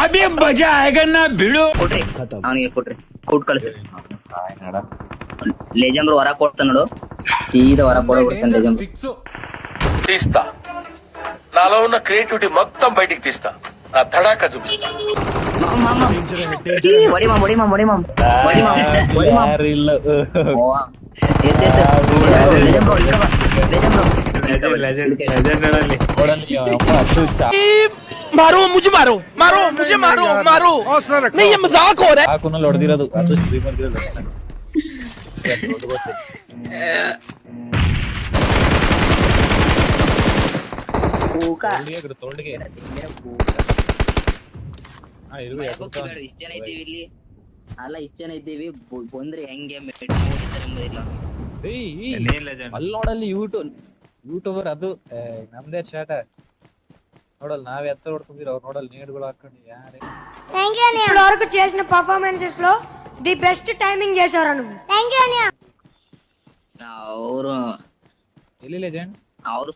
ಅಭಿ ಮಜಾ ಆಯಗನ್ನ ಬಿಡು. ಕೊಟ್ರಿ ಅವನಿಗೆ ಕೊಟ್ರಿ ಔಟ್ ಕಳಿಸ್ರಿ. ಲೆಜೆಂಡ್ ಹೊರ ಕೊಡ್ತಾನ ನೋಡು, సీదా ಹೊರ కొడగొడతాను ಲೆಜೆಂಡ್. తీస్తా, నాలో ఉన్న క్రియేటివిటీ మొత్తం బయటికి తీస్తా, నా తడాక చూపిస్తా. मारो मुझे, मारो मारो मुझे, मारो मारो नहीं, ये मजाक हो रहा है. ಹೊಡೆದಿರೋದು ಅದು ಸ್ಟ್ರೀಮರ್ ತೋಳಿಗೆ ಇಷ್ಟ ಜನ ಇದ್ದೀವಿ ಇಲ್ಲಿ, ಅಲ್ಲ ಇಷ್ಟ ಜನ ಇದ್ದೀವಿ, ಬಂದ್ರೆ ಹೆಂಗೆ ಅಲ್ಲಿ ನೋಡಲ್ಲಿ ಯೂಟ್ಯೂಬರ್ ಅದು ನಮ್ದೇ ಶಾಟ ನೋಡಲ್, ನಾವ್ ಎತ್ತ ಹೊಡ್ಕೊಂಡಿರ ಅವ್ರು ನೋಡಲ್ ನೀಡ್ಗಳು ಹಾಕೊಂಡು ಯಾರೇ ఇప్పటి వరకు చేసిన పర్ఫార్మెన్సెస్ లో ది బెస్ట్ టైమింగ్ చేశారు నువ్వు. ಅವರು ಎಲ್ಲಿ ಲೆಜೆಂಡ್ ಅವರು